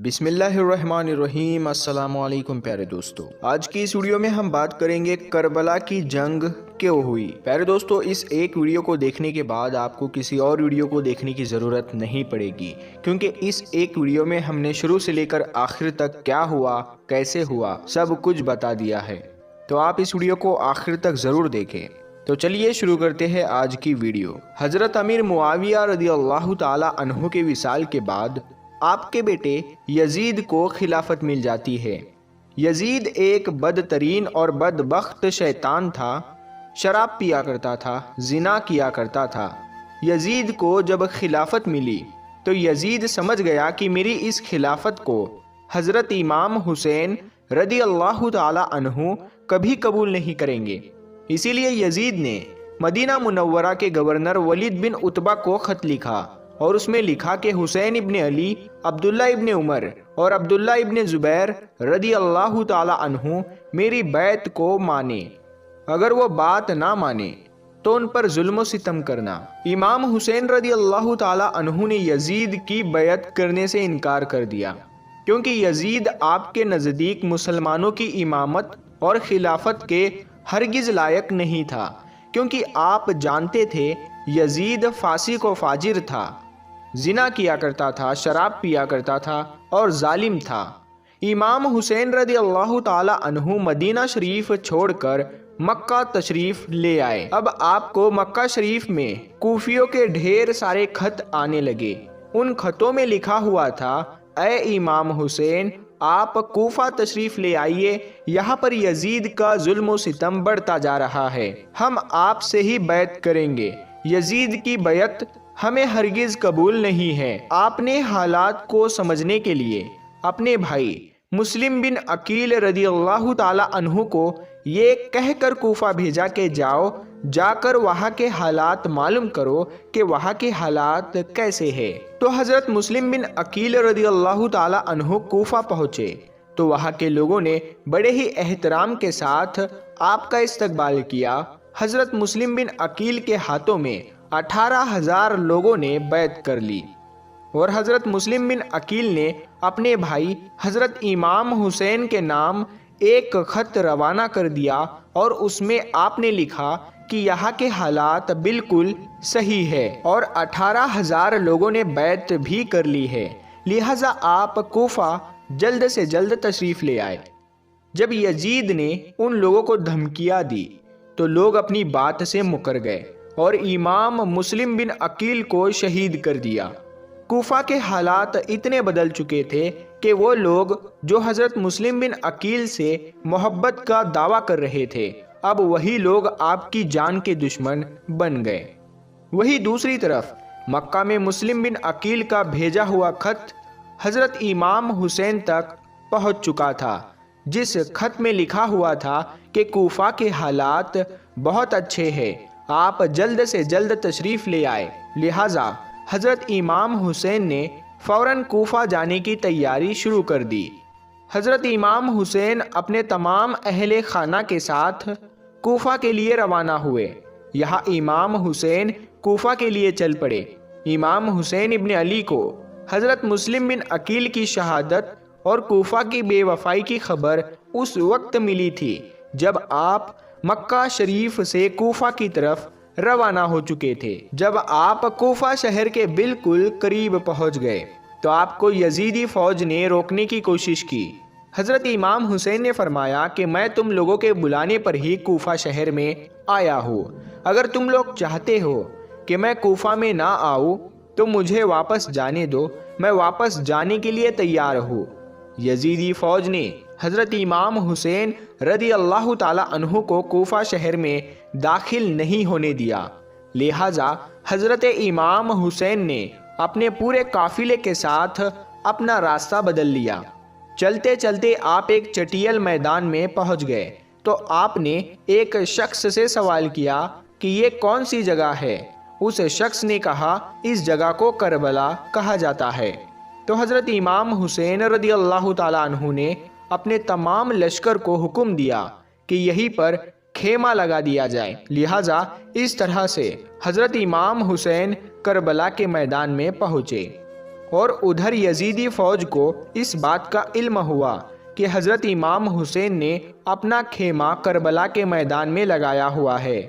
بسم اللہ الرحمن الرحیم۔ السلام علیکم پیارے دوستو، آج کی اس ویڈیو میں ہم بات کریں گے کربلا کی جنگ کیوں ہوئی۔ پیارے دوستو، اس ایک ویڈیو کو دیکھنے کے بعد آپ کو کسی اور ویڈیو کو دیکھنے کی ضرورت نہیں پڑے گی، کیونکہ اس ایک ویڈیو میں ہم نے شروع سے لے کر آخر تک کیا ہوا، کیسے ہوا، سب کچھ بتا دیا ہے۔ تو آپ اس ویڈیو کو آخر تک ضرور دیکھیں۔ تو چلیے شروع کرتے ہیں آج کی ویڈیو۔ حضرت امیر معاویہ رضی اللہ تعالی عنہ کے وصال کے بعد آپ کے بیٹے یزید کو خلافت مل جاتی ہے۔ یزید ایک بدترین اور بدبخت شیطان تھا، شراب پیا کرتا تھا، زنا کیا کرتا تھا۔ یزید کو جب خلافت ملی تو یزید سمجھ گیا کہ میری اس خلافت کو حضرت امام حسین رضی اللہ تعالی عنہ کبھی قبول نہیں کریں گے۔ اسی لیے یزید نے مدینہ منورہ کے گورنر ولید بن عتبہ کو خط لکھا اور اس میں لکھا کہ حسین ابن علی، عبداللہ ابن عمر اور عبداللہ ابن زبیر رضی اللہ تعالی عنہ میری بیعت کو مانے، اگر وہ بات نہ مانے تو ان پر ظلم و ستم کرنا۔ امام حسین رضی اللہ تعالی عنہ نے یزید کی بیعت کرنے سے انکار کر دیا، کیونکہ یزید آپ کے نزدیک مسلمانوں کی امامت اور خلافت کے ہرگز لائق نہیں تھا، کیونکہ آپ جانتے تھے یزید فاسق و فاجر تھا، زنا کیا کرتا تھا، شراب پیا کرتا تھا اور ظالم تھا۔ امام حسین رضی اللہ تعالی عنہ مدینہ شریف چھوڑ کر مکہ تشریف لے آئے۔ اب آپ کو مکہ شریف میں کوفیوں کے ڈھیر سارے خط آنے لگے۔ ان خطوں میں لکھا ہوا تھا، اے امام حسین، آپ کوفہ تشریف لے آئیے، یہاں پر یزید کا ظلم و ستم بڑھتا جا رہا ہے، ہم آپ سے ہی بیعت کریں گے، یزید کی بیعت ہمیں ہرگز قبول نہیں ہے۔ آپ نے حالات کو سمجھنے کے لیے اپنے بھائی مسلم بن عقیل رضی اللہ تعالی عنہ کو یہ کہہ کر کوفہ بھیجا کہ جا کر وہاں کے حالات معلوم کرو کہ وہاں کے حالات کیسے ہیں۔ تو حضرت مسلم بن عقیل رضی اللہ تعالی عنہ کوفہ پہنچے تو وہاں کے لوگوں نے بڑے ہی احترام کے ساتھ آپ کا استقبال کیا۔ حضرت مسلم بن عقیل کے ہاتھوں میں 18,000 لوگوں نے بیعت کر لی، اور حضرت مسلم بن عقیل نے اپنے بھائی حضرت امام حسین کے نام ایک خط روانہ کر دیا، اور اس میں آپ نے لکھا کہ یہاں کے حالات بالکل صحیح ہے اور 18,000 لوگوں نے بیعت بھی کر لی ہے، لہٰذا آپ کوفہ جلد سے جلد تشریف لے آئے۔ جب یزید نے ان لوگوں کو دھمکیاں دی تو لوگ اپنی بات سے مکر گئے اور امام مسلم بن عقیل کو شہید کر دیا۔ کوفہ کے حالات اتنے بدل چکے تھے کہ وہ لوگ جو حضرت مسلم بن عقیل سے محبت کا دعویٰ کر رہے تھے، اب وہی لوگ آپ کی جان کے دشمن بن گئے۔ وہی دوسری طرف مکہ میں مسلم بن عقیل کا بھیجا ہوا خط حضرت امام حسین تک پہنچ چکا تھا، جس خط میں لکھا ہوا تھا کہ کوفہ کے حالات بہت اچھے ہیں، آپ جلد سے جلد تشریف لے آئے۔ لہٰذا حضرت امام حسین نے فوراً کوفہ جانے کی تیاری شروع کر دی۔ حضرت امام حسین اپنے تمام اہل خانہ کے ساتھ کوفہ کے لیے روانہ ہوئے۔ یہاں امام حسین کوفہ کے لیے چل پڑے۔ امام حسین ابن علی کو حضرت مسلم بن عقیل کی شہادت اور کوفہ کی بے وفائی کی خبر اس وقت ملی تھی جب آپ مکہ شریف سے کوفہ کی طرف روانہ ہو چکے تھے۔ جب آپ کوفہ شہر کے بالکل قریب پہنچ گئے تو آپ کو یزیدی فوج نے روکنے کی کوشش کی۔ حضرت امام حسین نے فرمایا کہ میں تم لوگوں کے بلانے پر ہی کوفہ شہر میں آیا ہوں، اگر تم لوگ چاہتے ہو کہ میں کوفہ میں نہ آؤں تو مجھے واپس جانے دو، میں واپس جانے کے لیے تیار ہوں۔ یزیدی فوج نے حضرت امام حسین رضی اللہ تعالی عنہ کو کوفہ شہر میں داخل نہیں ہونے دیا، لہٰذا حضرت امام حسین نے اپنے پورے قافلے کے ساتھ اپنا راستہ بدل لیا۔ چلتے چلتے آپ ایک چٹیل میدان میں پہنچ گئے تو آپ نے ایک شخص سے سوال کیا کہ یہ کون سی جگہ ہے؟ اس شخص نے کہا، اس جگہ کو کربلا کہا جاتا ہے۔ تو حضرت امام حسین رضی اللہ تعالیٰ عنہ نے اپنے تمام لشکر کو حکم دیا کہ یہیں پر خیمہ لگا دیا جائے، لہٰذا اس طرح سے حضرت امام حسین کربلا کے میدان میں پہنچے۔ اور ادھر یزیدی فوج کو اس بات کا علم ہوا کہ حضرت امام حسین نے اپنا خیمہ کربلا کے میدان میں لگایا ہوا ہے،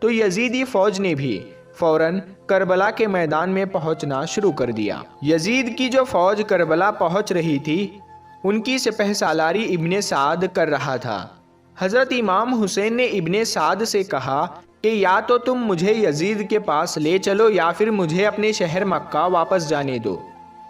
تو یزیدی فوج نے بھی فوراً کربلا کے میدان میں پہنچنا شروع کر دیا۔ یزید کی جو فوج کربلا پہنچ رہی تھی ان کی سپہ سالاری ابن سعد کر رہا تھا۔ حضرت امام حسین نے ابن سعد سے کہا کہ یا تو تم مجھے یزید کے پاس لے چلو یا پھر مجھے اپنے شہر مکہ واپس جانے دو،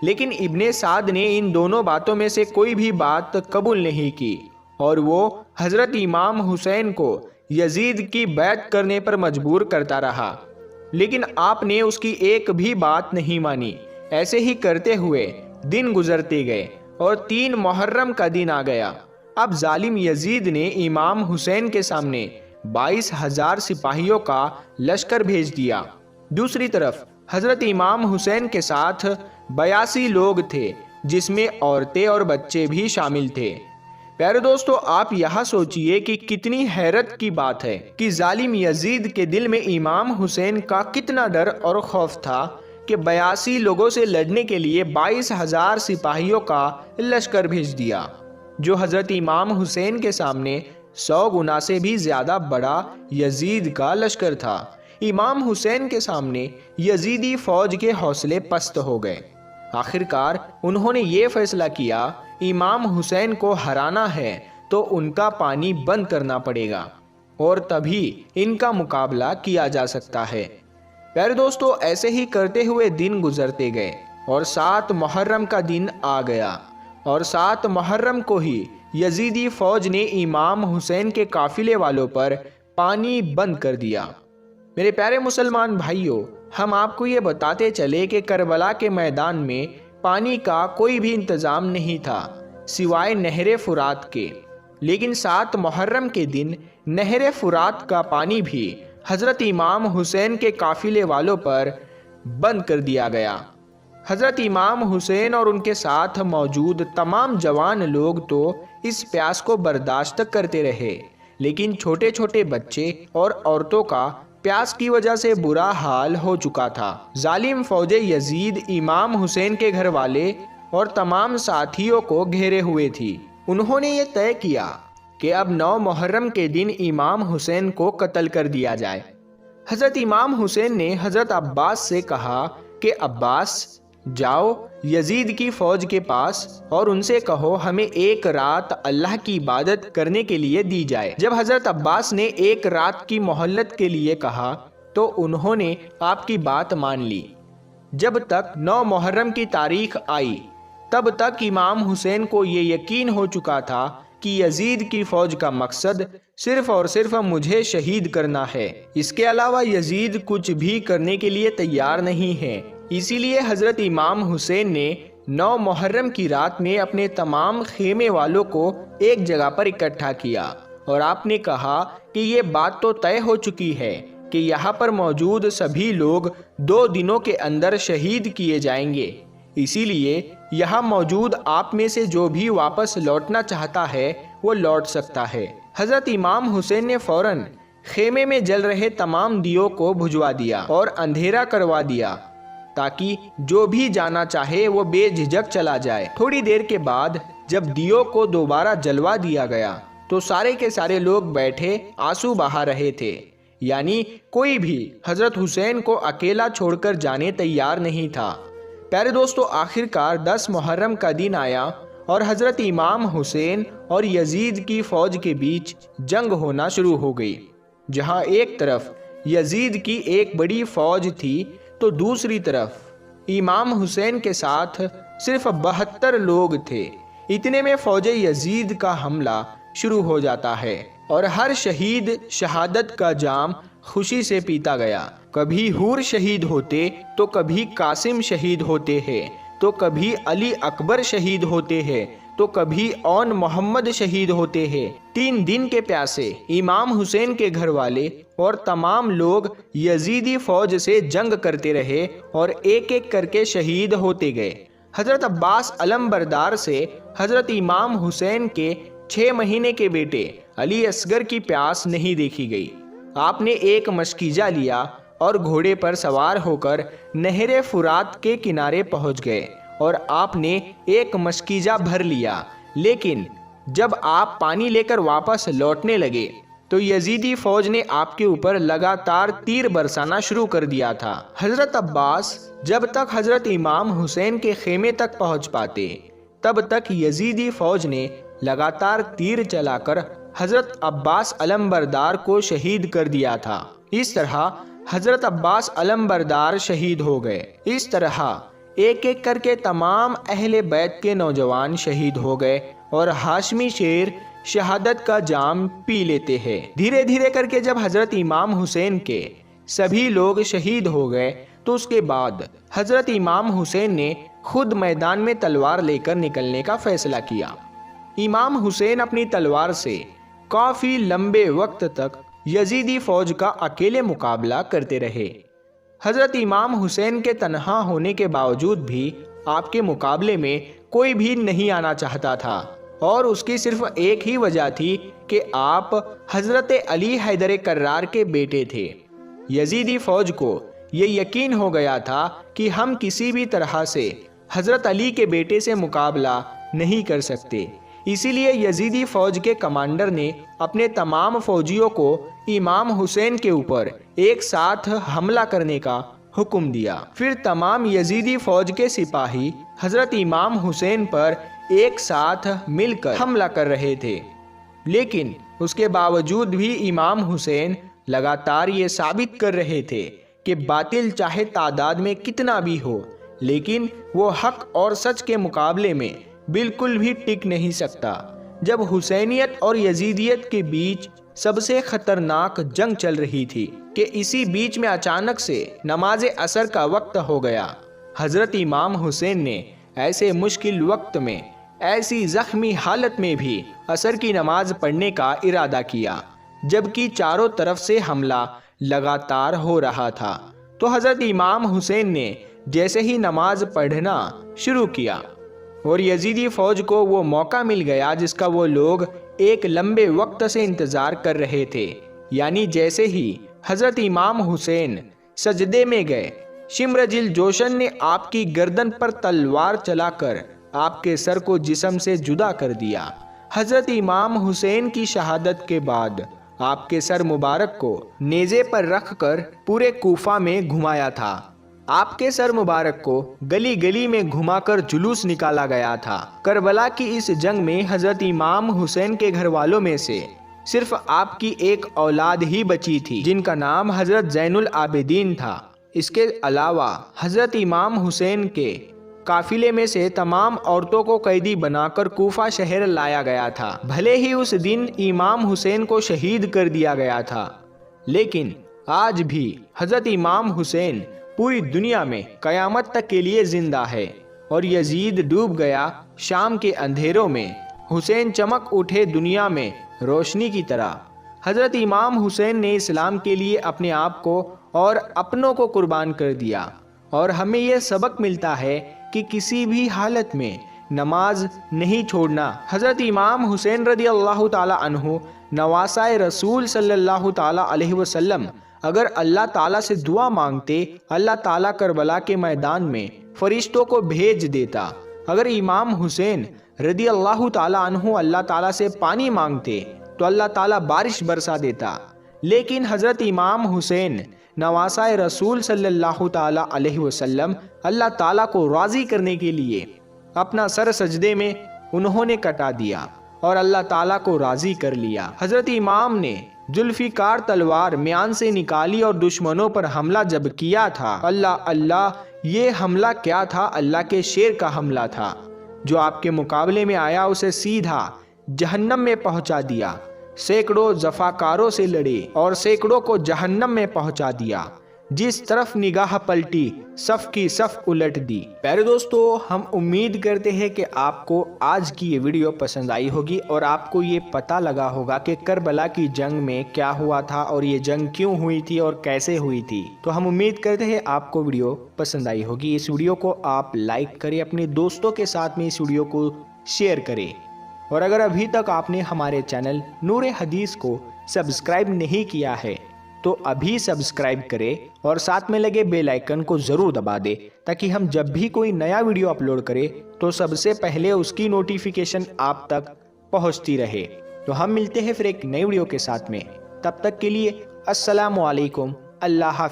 لیکن ابن سعد نے ان دونوں باتوں میں سے کوئی بھی بات قبول نہیں کی اور وہ حضرت امام حسین کو یزید کی بیعت کرنے پر مجبور کرتا رہا، لیکن آپ نے اس کی ایک بھی بات نہیں مانی۔ ایسے ہی کرتے ہوئے دن گزرتے گئے اور 3 محرم کا دن آ گیا۔ اب ظالم یزید نے امام حسین کے سامنے 22,000 سپاہیوں کا لشکر بھیج دیا۔ دوسری طرف حضرت امام حسین کے ساتھ 82 لوگ تھے، جس میں عورتیں اور بچے بھی شامل تھے۔ پیارے دوستو، آپ یہاں سوچئے کہ کتنی حیرت کی بات ہے کہ ظالم یزید کے دل میں امام حسین کا کتنا ڈر اور خوف تھا کہ 82 لوگوں سے لڑنے کے لیے 22,000 سپاہیوں کا لشکر بھیج دیا، جو حضرت امام حسین کے سامنے 100 گنا سے بھی زیادہ بڑا یزید کا لشکر تھا۔ امام حسین کے سامنے یزیدی فوج کے حوصلے پست ہو گئے۔ آخر کار انہوں نے یہ فیصلہ کیا، امام حسین کو ہرانا ہے تو ان کا پانی بند کرنا پڑے گا اور تبھی ان کا مقابلہ کیا جا سکتا ہے۔ پیارے دوستو، ایسے ہی کرتے ہوئے دن گزرتے گئے اور 7 محرم کا دن آ گیا اور 7 محرم کو ہی یزیدی فوج نے امام حسین کے قافلے والوں پر پانی بند کر دیا۔ میرے پیارے مسلمان بھائیوں، ہم آپ کو یہ بتاتے چلے کہ کربلا کے میدان میں پانی کا کوئی بھی انتظام نہیں تھا سوائے نہر فرات کے، لیکن 7 محرم کے دن نہر فرات کا پانی بھی حضرت امام حسین کے قافلے والوں پر بند کر دیا گیا۔ حضرت امام حسین اور ان کے ساتھ موجود تمام جوان لوگ تو اس پیاس کو برداشت کرتے رہے، لیکن چھوٹے چھوٹے بچے اور عورتوں کا پیاس کی وجہ سے برا حال ہو چکا تھا۔ ظالم فوج یزید امام حسین کے گھر والے اور تمام ساتھیوں کو گھیرے ہوئے تھی۔ انہوں نے یہ طے کیا کہ اب 9 محرم کے دن امام حسین کو قتل کر دیا جائے۔ حضرت امام حسین نے حضرت عباس سے کہا کہ عباس، جاؤ یزید کی فوج کے پاس اور ان سے کہو ہمیں 1 رات اللہ کی عبادت کرنے کے لیے دی جائے۔ جب حضرت عباس نے 1 رات کی مہلت کے لیے کہا تو انہوں نے آپ کی بات مان لی۔ جب تک 9 محرم کی تاریخ آئی تب تک امام حسین کو یہ یقین ہو چکا تھا کہ یزید کی فوج کا مقصد صرف اور صرف مجھے شہید کرنا ہے، اس کے علاوہ یزید کچھ بھی کرنے کے لیے تیار نہیں ہے۔ اسی لیے حضرت امام حسین نے 9 محرم کی رات میں اپنے تمام خیمے والوں کو ایک جگہ پر اکٹھا کیا اور آپ نے کہا کہ یہ بات تو طے ہو چکی ہے کہ یہاں پر موجود سبھی لوگ 2 دنوں کے اندر شہید کیے جائیں گے، اسی لیے یہاں موجود آپ میں سے جو بھی واپس لوٹنا چاہتا ہے وہ لوٹ سکتا ہے۔ حضرت امام حسین نے فوراً خیمے میں جل رہے تمام دیوں کو بجھوا دیا اور اندھیرا کروا دیا تاکہ جو بھی جانا چاہے وہ بے جھجک چلا جائے۔ تھوڑی دیر کے بعد جب دیوں کو دوبارہ جلوا دیا گیا تو سارے کے سارے لوگ بیٹھے آنسو بہا رہے تھے، یعنی کوئی بھی حضرت حسین کو اکیلا چھوڑ کر جانے تیار نہیں تھا۔ پیارے دوستو، آخر کار 10 محرم کا دن آیا اور حضرت امام حسین اور یزید کی فوج کے بیچ جنگ ہونا شروع ہو گئی۔ جہاں ایک طرف یزید کی ایک بڑی فوج تھی تو دوسری طرف امام حسین کے ساتھ صرف 72 لوگ تھے۔ اتنے میں فوج یزید کا حملہ شروع ہو جاتا ہے اور ہر شہید شہادت کا جام خوشی سے پیتا گیا۔ کبھی حور شہید ہوتے تو کبھی قاسم شہید ہوتے ہیں، تو کبھی علی اکبر شہید ہوتے ہیں، تو کبھی اون محمد شہید ہوتے ہیں۔ 3 دن کے پیاسے امام حسین کے گھر والے اور تمام لوگ یزیدی فوج سے جنگ کرتے رہے اور ایک ایک کر کے شہید ہوتے گئے۔ حضرت عباس علم بردار سے حضرت امام حسین کے 6 مہینے کے بیٹے علی اصغر کی پیاس نہیں دیکھی گئی۔ آپ نے ایک مشکیزہ لیا اور گھوڑے پر سوار ہو کر نہر فرات کے کنارے پہنچ گئے اور آپ نے ایک مشکیزہ بھر لیا، لیکن جب آپ پانی لے کر واپس لوٹنے لگے تو یزیدی فوج نے آپ کے اوپر لگاتار تیر برسانا شروع کر دیا تھا۔ حضرت عباس جب تک حضرت امام حسین کے خیمے تک پہنچ پاتے تب تک یزیدی فوج نے لگاتار تیر چلا کر حضرت عباس علمبردار کو شہید کر دیا تھا۔ اس طرح حضرت عباس علمبردار شہید ہو گئے۔ اس طرح ایک ایک کر کے تمام اہل بیت کے نوجوان شہید ہو گئے اور ہاشمی شیر شہادت کا جام پی لیتے ہیں۔ دھیرے دھیرے کر کے جب حضرت امام حسین کے سبھی لوگ شہید ہو گئے تو اس کے بعد حضرت امام حسین نے خود میدان میں تلوار لے کر نکلنے کا فیصلہ کیا۔ امام حسین اپنی تلوار سے کافی لمبے وقت تک یزیدی فوج کا اکیلے مقابلہ کرتے رہے۔ حضرت امام حسین کے تنہا ہونے کے باوجود بھی آپ کے مقابلے میں کوئی بھی نہیں آنا چاہتا تھا، اور اس کی صرف ایک ہی وجہ تھی کہ آپ حضرت علی حیدر کرار کے بیٹے تھے۔ یزیدی فوج کو یہ یقین ہو گیا تھا کہ ہم کسی بھی طرح سے حضرت علی کے بیٹے سے مقابلہ نہیں کر سکتے، اسی لیے یزیدی فوج کے کمانڈر نے اپنے تمام فوجیوں کو امام حسین کے اوپر ایک ساتھ حملہ کرنے کا حکم دیا۔ پھر تمام یزیدی فوج کے سپاہی حضرت امام حسین پر ایک ساتھ مل کر حملہ کر رہے تھے، لیکن اس کے باوجود بھی امام حسین لگاتار یہ ثابت کر رہے تھے کہ باطل چاہے تعداد میں کتنا بھی ہو، لیکن وہ حق اور سچ کے مقابلے میں بالکل بھی ٹک نہیں سکتا۔ جب حسینیت اور یزیدیت کے بیچ سب سے خطرناک جنگ چل رہی تھی کہ اسی بیچ میں اچانک سے نماز عصر کا وقت ہو گیا۔ حضرت امام حسین نے ایسے مشکل وقت میں، ایسی زخمی حالت میں بھی عصر کی نماز پڑھنے کا ارادہ کیا، جبکہ چاروں طرف سے حملہ لگاتار ہو رہا تھا۔ تو حضرت امام حسین نے جیسے ہی نماز پڑھنا شروع کیا اور یزیدی فوج کو وہ موقع مل گیا جس کا وہ لوگ ایک لمبے وقت سے انتظار کر رہے تھے، یعنی جیسے ہی حضرت امام حسین سجدے میں گئے، شمرجل جوشن نے آپ کی گردن پر تلوار چلا کر آپ کے سر کو جسم سے جدا کر دیا۔ حضرت امام حسین کی شہادت کے بعد آپ کے سر مبارک کو نیزے پر رکھ کر پورے کوفہ میں گھمایا تھا۔ آپ کے سر مبارک کو گلی گلی میں گھما کر جلوس نکالا گیا تھا۔ کربلا کی اس جنگ میں حضرت امام حسین کے گھر والوں میں سے صرف آپ کی ایک اولاد ہی بچی تھی، جن کا نام حضرت زین العابدین تھا۔ اس کے علاوہ حضرت امام حسین کے قافلے میں سے تمام عورتوں کو قیدی بنا کر کوفہ شہر لایا گیا تھا۔ بھلے ہی اس دن امام حسین کو شہید کر دیا گیا تھا، لیکن آج بھی حضرت امام حسین پوری دنیا میں قیامت تک کے لیے زندہ ہے، اور یزید ڈوب گیا شام کے اندھیروں میں، حسین چمک اٹھے دنیا میں روشنی کی طرح۔ حضرت امام حسین نے اسلام کے لیے اپنے آپ کو اور اپنوں کو قربان کر دیا، اور ہمیں یہ سبق ملتا ہے کہ کسی بھی حالت میں نماز نہیں چھوڑنا۔ حضرت امام حسین رضی اللہ تعالی عنہ نواسۂ رسول صلی اللہ تعالی علیہ وسلم اگر اللہ تعالیٰ سے دعا مانگتے، اللہ تعالیٰ کربلا کے میدان میں فرشتوں کو بھیج دیتا۔ اگر امام حسین رضی اللہ تعالیٰ عنہ اللہ تعالیٰ سے پانی مانگتے تو اللہ تعالیٰ بارش برسا دیتا، لیکن حضرت امام حسین نواسۂ رسول صلی اللہ تعالیٰ علیہ وسلم اللہ تعالیٰ کو راضی کرنے کے لیے اپنا سر سجدے میں انہوں نے کٹا دیا اور اللہ تعالیٰ کو راضی کر لیا۔ حضرت امام نے ذوالفقار تلوار میان سے نکالی اور دشمنوں پر حملہ جب کیا تھا، اللہ یہ حملہ کیا تھا؟ اللہ کے شیر کا حملہ تھا، جو آپ کے مقابلے میں آیا اسے سیدھا جہنم میں پہنچا دیا۔ سینکڑوں زفاکاروں سے لڑے اور سینکڑوں کو جہنم میں پہنچا دیا۔ جس طرف نگاہ پلٹی صف کی صف الٹ دی۔ پیارے دوستو، ہم امید کرتے ہیں کہ آپ کو آج کی یہ ویڈیو پسند آئی ہوگی اور آپ کو یہ پتہ لگا ہوگا کہ کربلا کی جنگ میں کیا ہوا تھا اور یہ جنگ کیوں ہوئی تھی اور کیسے ہوئی تھی۔ تو ہم امید کرتے ہیں آپ کو ویڈیو پسند آئی ہوگی۔ اس ویڈیو کو آپ لائک کریں، اپنے دوستوں کے ساتھ میں اس ویڈیو کو شیئر کریں، اور اگر ابھی تک آپ نے ہمارے چینل نور حدیث کو سبسکرائب نہیں کیا ہے تو ابھی سبسکرائب کرے اور ساتھ میں لگے بیل آئیکن کو ضرور دبا دے تاکہ ہم جب بھی کوئی نیا ویڈیو اپلوڈ کرے تو سب سے پہلے اس کی نوٹیفیکیشن آپ تک پہنچتی رہے۔ تو ہم ملتے ہیں پھر ایک نئی ویڈیو کے ساتھ میں، تب تک کے لیے السلام علیکم، اللہ حافظ۔